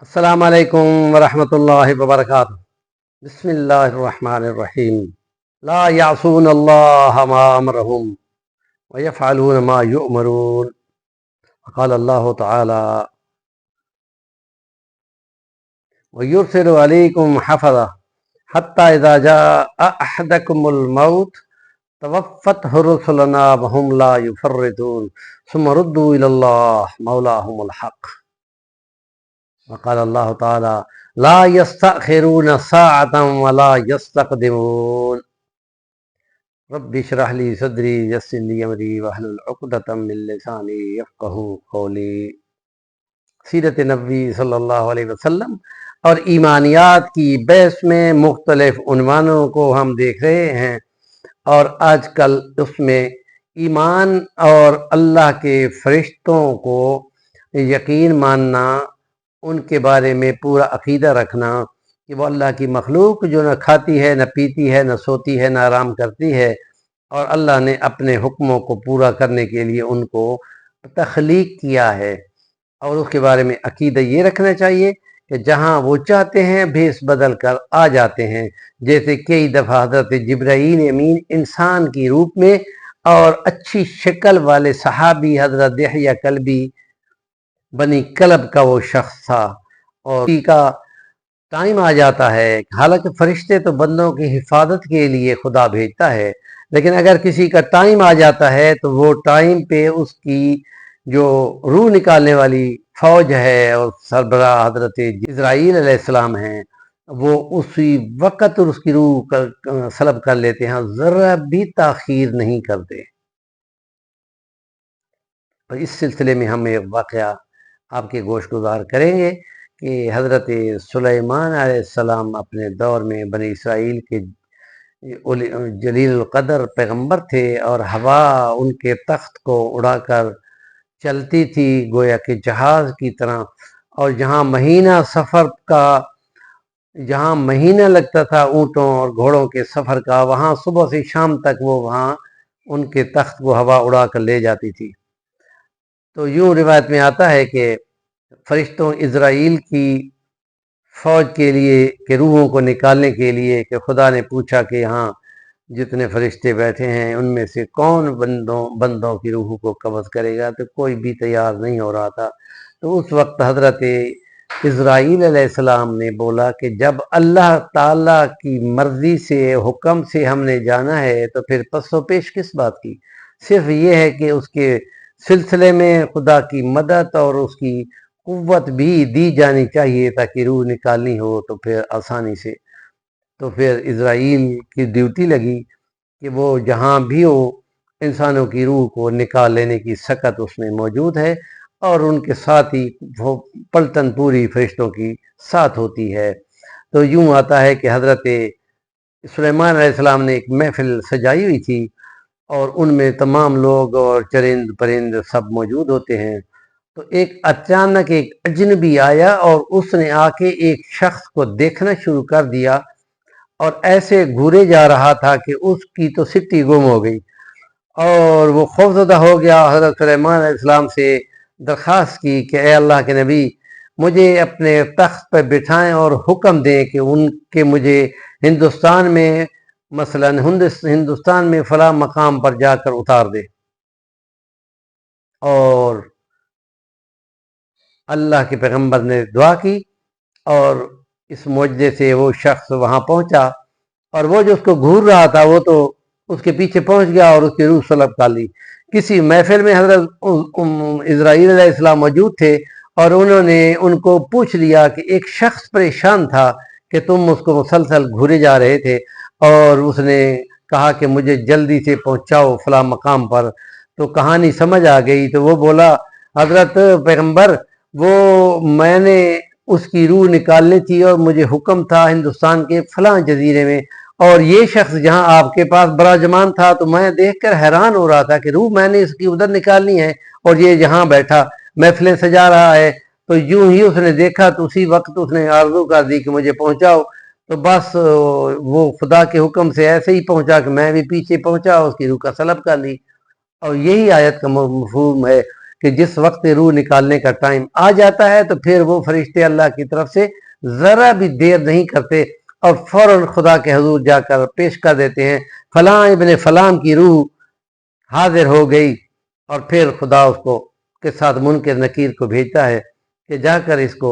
السلام علیکم ورحمۃ اللہ وبرکاتہ۔ بسم اللہ الرحمن الرحیم۔ لا یعصون اللہ ما امرہم ویفعلون ما یؤمرون۔ قال اللہ تعالی ویرسل علیکم حفظہ حتی اذا جاء احدکم الموت توفتہ رسلنا وہم لا یفرطون ثم ردوا الی اللہ مولاہم الحق۔ وقال اللہ تعالی لا یستأخرون ساعة ولا یستقدمون۔ رب اشرح لی صدری یسر لی امری واحلل عقدۃ من لسانی یفقہوا قولی۔ سیرت نبوی صلی اللہ علیہ وسلم اور ایمانیات کی بحث میں مختلف عنوانوں کو ہم دیکھ رہے ہیں، اور آج کل اس میں ایمان اور اللہ کے فرشتوں کو یقین ماننا، ان کے بارے میں پورا عقیدہ رکھنا کہ وہ اللہ کی مخلوق جو نہ کھاتی ہے، نہ پیتی ہے، نہ سوتی ہے، نہ آرام کرتی ہے، اور اللہ نے اپنے حکموں کو پورا کرنے کے لیے ان کو تخلیق کیا ہے۔ اور اس کے بارے میں عقیدہ یہ رکھنا چاہیے کہ جہاں وہ چاہتے ہیں بھیس بدل کر آ جاتے ہیں، جیسے کئی دفعہ حضرت جبرائیل امین انسان کی روپ میں اور اچھی شکل والے صحابی حضرت دحیہ کلبی بنی کلب کا وہ شخص تھا، اور اسی کا ٹائم آ جاتا ہے۔ حالانکہ فرشتے تو بندوں کی حفاظت کے لیے خدا بھیجتا ہے، لیکن اگر کسی کا ٹائم آ جاتا ہے تو وہ ٹائم پہ اس کی جو روح نکالنے والی فوج ہے اور سربراہ حضرت اسرائیل علیہ السلام ہیں، وہ اسی وقت اس کی روح سلب کر لیتے ہیں، ذرا بھی تاخیر نہیں کرتے۔ اور اس سلسلے میں ہم ایک واقعہ آپ کے گوش گزار کریں گے کہ حضرت سلیمان علیہ السلام اپنے دور میں بنی اسرائیل کے جلیل القدر پیغمبر تھے، اور ہوا ان کے تخت کو اڑا کر چلتی تھی گویا کہ جہاز کی طرح، اور جہاں مہینہ لگتا تھا اونٹوں اور گھوڑوں کے سفر کا، وہاں صبح سے شام تک وہ وہاں ان کے تخت کو ہوا اڑا کر لے جاتی تھی۔ تو یوں روایت میں آتا ہے کہ فرشتوں اسرائیل کی فوج کے لیے کہ روحوں کو نکالنے کے لیے کہ خدا نے پوچھا کہ یہاں جتنے فرشتے بیٹھے ہیں ان میں سے کون بندوں کی روحوں کو قبض کرے گا، تو کوئی بھی تیار نہیں ہو رہا تھا۔ تو اس وقت حضرت اسرائیل علیہ السلام نے بولا کہ جب اللہ تعالیٰ کی مرضی سے، حکم سے ہم نے جانا ہے تو پھر پس و پیش کس بات کی؟ صرف یہ ہے کہ اس کے سلسلے میں خدا کی مدد اور اس کی قوت بھی دی جانی چاہیے تاکہ روح نکالنی ہو تو پھر آسانی سے۔ تو پھر اسرائیل کی ڈیوٹی لگی کہ وہ جہاں بھی ہو انسانوں کی روح کو نکال لینے کی سکت اس میں موجود ہے، اور ان کے ساتھ ہی وہ پلٹن پوری فرشتوں کی ساتھ ہوتی ہے۔ تو یوں آتا ہے کہ حضرت سلیمان علیہ السلام نے ایک محفل سجائی ہوئی تھی، اور ان میں تمام لوگ اور چرند پرند سب موجود ہوتے ہیں۔ تو ایک اچانک ایک اجنبی آیا اور اس نے آ کے ایک شخص کو دیکھنا شروع کر دیا، اور ایسے گھورے جا رہا تھا کہ اس کی تو سٹی گم ہو گئی، اور وہ خوفزدہ ہو گیا۔ حضرت سلیمان علیہ السلام سے درخواست کی کہ اے اللہ کے نبی، مجھے اپنے تخت پہ بٹھائیں اور حکم دیں کہ مجھے ہندوستان میں، مثلا ہندوستان میں فلاں مقام پر جا کر اتار دے۔ اور اللہ کے پیغمبر نے دعا کی، اور اس معجزے سے وہ شخص وہاں پہنچا، اور وہ جو اس کو گھور رہا تھا وہ تو اس کے پیچھے پہنچ گیا اور اس کی روح سلب کر لی۔ کسی محفل میں حضرت اسرائیل علیہ السلام موجود تھے، اور انہوں نے ان کو پوچھ لیا کہ ایک شخص پریشان تھا کہ تم اس کو مسلسل گھورے جا رہے تھے، اور اس نے کہا کہ مجھے جلدی سے پہنچاؤ فلاں مقام پر۔ تو کہانی سمجھ آ گئی، تو وہ بولا حضرت پیغمبر، وہ میں نے اس کی روح نکالنی تھی اور مجھے حکم تھا ہندوستان کے فلاں جزیرے میں، اور یہ شخص جہاں آپ کے پاس براجمان تھا تو میں دیکھ کر حیران ہو رہا تھا کہ روح میں نے اس کی ادھر نکالنی ہے اور یہ جہاں بیٹھا محفلیں سجا رہا ہے۔ تو یوں ہی اس نے دیکھا تو اسی وقت اس نے آرزو کر دی کہ مجھے پہنچاؤ۔ تو بس وہ خدا کے حکم سے ایسے ہی پہنچا کہ میں بھی پیچھے پہنچا، اس کی روح کا سلب کر لی۔ اور یہی آیت کا مفہوم ہے کہ جس وقت روح نکالنے کا ٹائم آ جاتا ہے تو پھر وہ فرشتے اللہ کی طرف سے ذرا بھی دیر نہیں کرتے اور فوراً خدا کے حضور جا کر پیش کر دیتے ہیں فلاں ابن فلاں کی روح حاضر ہو گئی، اور پھر خدا اس کو کے ساتھ منکر نکیر کو بھیجتا ہے کہ جا کر اس کو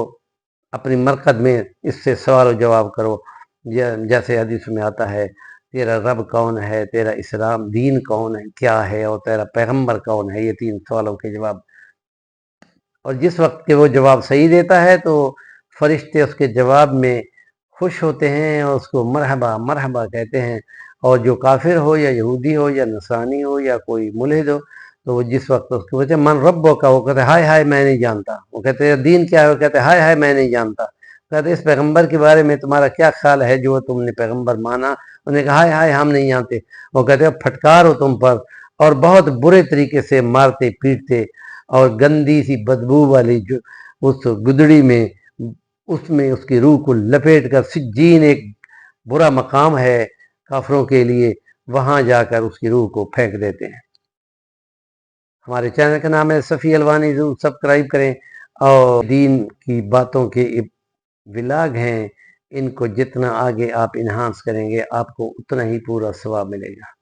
اپنی مرکز میں اس سے سوال و جواب کرو، جیسے حدیث میں آتا ہے تیرا رب کون ہے، تیرا اسلام دین کون ہے کیا ہے، اور تیرا پیغمبر کون ہے، یہ 3 سوالوں کے جواب۔ اور جس وقت کہ وہ جواب صحیح دیتا ہے تو فرشتے اس کے جواب میں خوش ہوتے ہیں اور اس کو مرحبا مرحبا کہتے ہیں، اور جو کافر ہو یا یہودی ہو یا نصرانی ہو یا کوئی ملحد ہو تو وہ جس وقت اس کو کہتے ہیں من ربو کا، وہ کہتے ہیں ہائے ہائے میں نہیں جانتا، وہ کہتے ہیں دین کیا ہے، وہ کہتے ہیں ہائے ہائے میں نہیں جانتا، کہتے اس پیغمبر کے بارے میں تمہارا کیا خیال ہے جو تم نے پیغمبر مانا، انہوں نے کہا ہائے ہائے ہم نہیں جانتے، وہ کہتے ہیں پھٹکارو تم پر، اور بہت برے طریقے سے مارتے پیٹتے، اور گندی سی بدبو والی جو اس گدڑی میں اس کی روح کو لپیٹ کر، سجین ایک برا مقام ہے کافروں کے لیے، وہاں جا کر اس کی روح کو پھینک دیتے ہیں۔ ہمارے چینل کا نام ہے صفی الوانی، ضرور سبسکرائب کریں، اور دین کی باتوں کے ولاگ ہیں، ان کو جتنا آگے آپ انہانس کریں گے آپ کو اتنا ہی پورا ثواب ملے گا۔